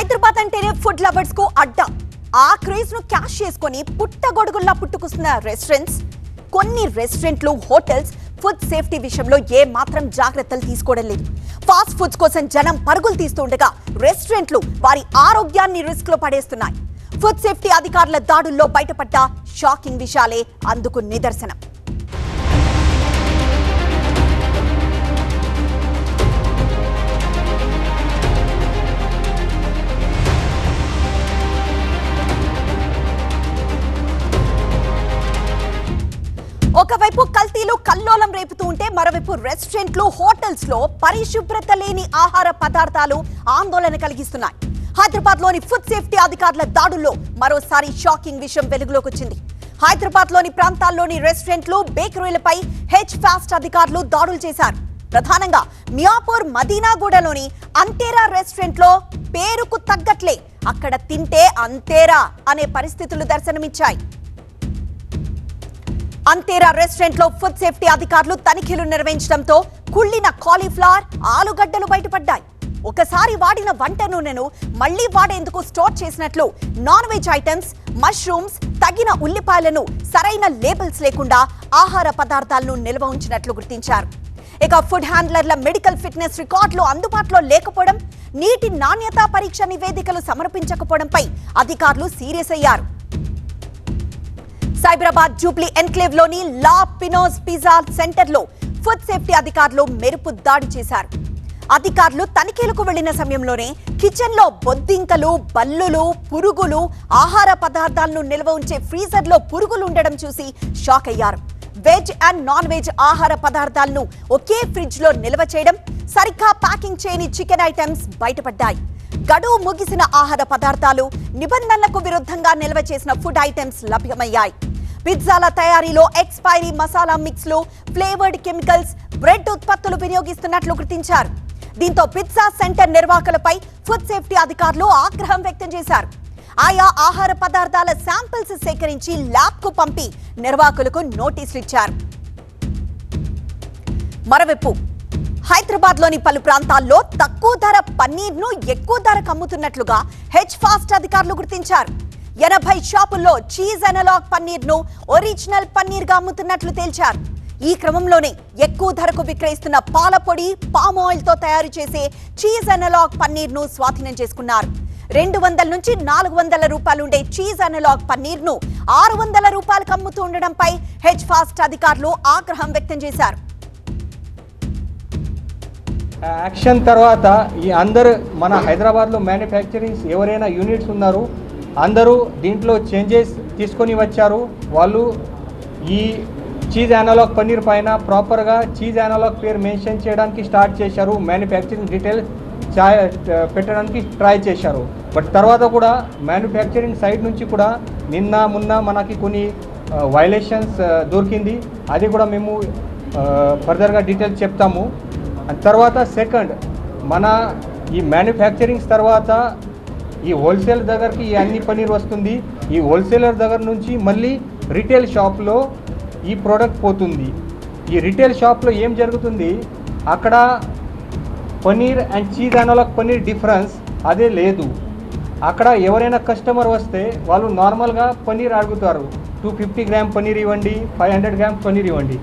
హైదరాబాద్ అంటేనే food lovers కు అడ్డా. ఆ క్రేజ్ ను క్యాష్ చేసుకొని పుట్టగొడుగుల్లా పుట్టుకొస్తున్న రెస్టారెంట్స్, కొన్ని రెస్టారెంట్లు, హోటల్స్ ఫుడ్ సేఫ్టీ విషయంలో ఏ మాత్రం జాగ్రత్తలు తీసుకోవడం లేదు. ఫాస్ట్ ఫుడ్స్ కోసం జనం పరుగులు తీస్తుండగా రెస్టారెంట్లు వారి ఆరోగ్యాన్ని రిస్క్ లో పడేస్తున్నాయి. ఫుడ్ సేఫ్టీ అధికారుల దాడుల్లో బయటపడ్డ షాకింగ్ విషయాలే అందుకు నిదర్శనం. ఒకవైపు కల్తీలు కల్లోలం రేపుతూ ఉంటే మరోవైపు రెస్టారెంట్లు, హోటల్స్ లో పరిశుభ్రత లేని ఆహార పదార్థాలు ఆందోళన కలిగిస్తున్నాయి. హైదరాబాద్ లోని ఫుడ్ సేఫ్టీ అధికారుల దాడుల్లో మరోసారి షాకింగ్ విషయం వెలుగులోకి వచ్చింది. హైదరాబాద్ లోని ప్రాంతాల్లోని రెస్టారెంట్లు, బేకరీలపై హెచ్ ఫాస్ట్ అధికారులు దాడులు చేశారు. ప్రధానంగా మియాపూర్, మదీనాగూడలోని అంతేరా రెస్టారెంట్ లో పేరుకు తగ్గట్లే అక్కడ తింటే అంతేరా అనే పరిస్థితులు దర్శనమిచ్చాయి. అంతేరా రెస్టారెంట్ లో ఫుడ్ సేఫ్టీ అధికారులు తనిఖీలు నిర్వహించడంతో కుళ్ళిన కాలీఫ్లవర్, ఆలుగడ్డలు బయటపడ్డాయి. ఒకసారి వాడిన వంట నూనెను మళ్లీ వాడేందుకు స్టోర్ చేసినట్లు నాన్ వెజ్ ఐటమ్స్, మష్రూమ్స్, తగిన ఉల్లిపాయలను సరైన లేబుల్స్ లేకుండా ఆహార పదార్థాలను నిల్వ ఉంచినట్లు గుర్తించారు. ఇక ఫుడ్ హ్యాండ్లర్ల మెడికల్ ఫిట్నెస్ రికార్డులు అందుబాటులో లేకపోవడం, నీటి నాణ్యతా పరీక్ష నివేదికలు సమర్పించకపోవడంపై అధికారులు సీరియస్ అయ్యారు. సైబరాబాద్ జూబ్లీ ఎన్క్లేవ్ లోని లా పినోజ్ పిజ్జా సెంటర్ లో ఫుడ్ సేఫ్టీ అధికారులు మెరుపు దాడి చేశారు. అధికారులు తనిఖీలకు వెళ్లిన సమయంలోనే కిచెన్ లో బొద్దింకలు, బల్లులు, పురుగులు, ఆహార పదార్థాలను నిల్వ ఉంచే ఫ్రీజర్ లో పురుగులు ఉండడం చూసి షాక్ అయ్యారు. వెజ్ అండ్ నాన్ వెజ్ ఆహార పదార్థాలను ఒకే ఫ్రిడ్జ్ లో నిల్వ చేయడం, సరిగ్గా ప్యాకింగ్ చేయని చికెన్ ఐటమ్స్ బయటపడ్డాయి. గడువు ముగిసిన ఆహార పదార్థాలు, నిబంధనలకు విరుద్ధంగా నిల్వ చేసిన ఫుడ్ ఐటమ్స్ లభ్యమయ్యాయి. పిజ్జాల తయారీలో ఎక్స్పైరీ మసాలా మిక్స్లు, ఫ్లేవర్డ్ కెమికల్స్, బ్రెడ్ ఉత్పత్తులు వినియోగిస్తున్నట్లు గుర్తించారు. దీంతో పిజ్జా సెంటర్ నిర్వాహకులపై ఫుడ్ సేఫ్టీ అధికారులు ఆగ్రహం వ్యక్తం చేశారు. ఆయా ఆహార పదార్థాల శాంపిల్స్ సేకరించి ల్యాబ్ కు పంపి నిర్వాహకులకు నోటీసులు ఇచ్చారు. మరోవైపు హైదరాబాద్ లోని పలు ప్రాంతాల్లో తక్కువ ధర పన్నీర్ ను ఎక్కువ ధరకు అమ్ముతున్నట్లుగా హెచ్ ఫాస్ట్ అధికారులు గుర్తించారు. 80 షాపుల్లో చీజ్ అనలాగ్ పన్నీర్ ను ఒరిజినల్ పన్నీర్ గా అమ్ముతున్నట్లు తేల్చారు. ఈ క్రమంలోనే ఎక్కువ ధరకు విక్రయిస్తున్న పాల పొడి, పామ్ ఆయిల్ తో తయారు చేసే చీజ్ అనలాగ్ పన్నీర్ ను స్వాధీనం చేసుకున్నారు. 200 నుంచి 400 రూపాయలుండే చీజ్ అనలాగ్ పన్నీర్ ను 600 రూపాయలకు అమ్ముతూ ఉండడంపై హెచ్ ఫాస్ట్ అధికారులు ఆగ్రహం వ్యక్తం చేశారు. యాక్షన్ తర్వాత ఈ అందరు మన హైదరాబాద్లో మ్యానుఫ్యాక్చరింగ్స్ ఎవరైనా యూనిట్స్ ఉన్నారు, అందరూ దీంట్లో చేంజెస్ తీసుకొని వచ్చారు. వాళ్ళు ఈ చీజ్ అనలాగ్ పన్నీర్ పైన ప్రాపర్గా చీజ్ అనలాగ్ పేరు మెన్షన్ చేయడానికి స్టార్ట్ చేశారు. మ్యానుఫ్యాక్చరింగ్ డీటెయిల్స్ పెట్టడానికి ట్రై చేశారు. బట్ తర్వాత కూడా మ్యానుఫ్యాక్చరింగ్ సైడ్ నుంచి కూడా మొన్న మనకి కొన్ని వైలేషన్స్ దొరికింది. అది కూడా మేము ఫర్దర్గా డీటెయిల్స్ చెప్తాము. తర్వాత సెకండ్, మన ఈ మ్యానుఫ్యాక్చరింగ్స్ తర్వాత ఈ హోల్సేల్ దగ్గరికి ఈ అన్ని పన్నీర్ వస్తుంది. ఈ హోల్సేలర్ దగ్గర నుంచి మళ్ళీ రిటైల్ షాప్లో ఈ ప్రోడక్ట్ పోతుంది. ఈ రిటైల్ షాప్లో ఏం జరుగుతుంది, అక్కడ paneer and cheese analogue paneer difference అదే లేదు. అక్కడ ఎవరైనా కస్టమర్ వస్తే వాళ్ళు నార్మల్గా పన్నీర్ అడుగుతారు, 250 గ్రామ్ పన్నీర్ ఇవ్వండి, 500 గ్రామ్ పన్నీర్ ఇవ్వండి.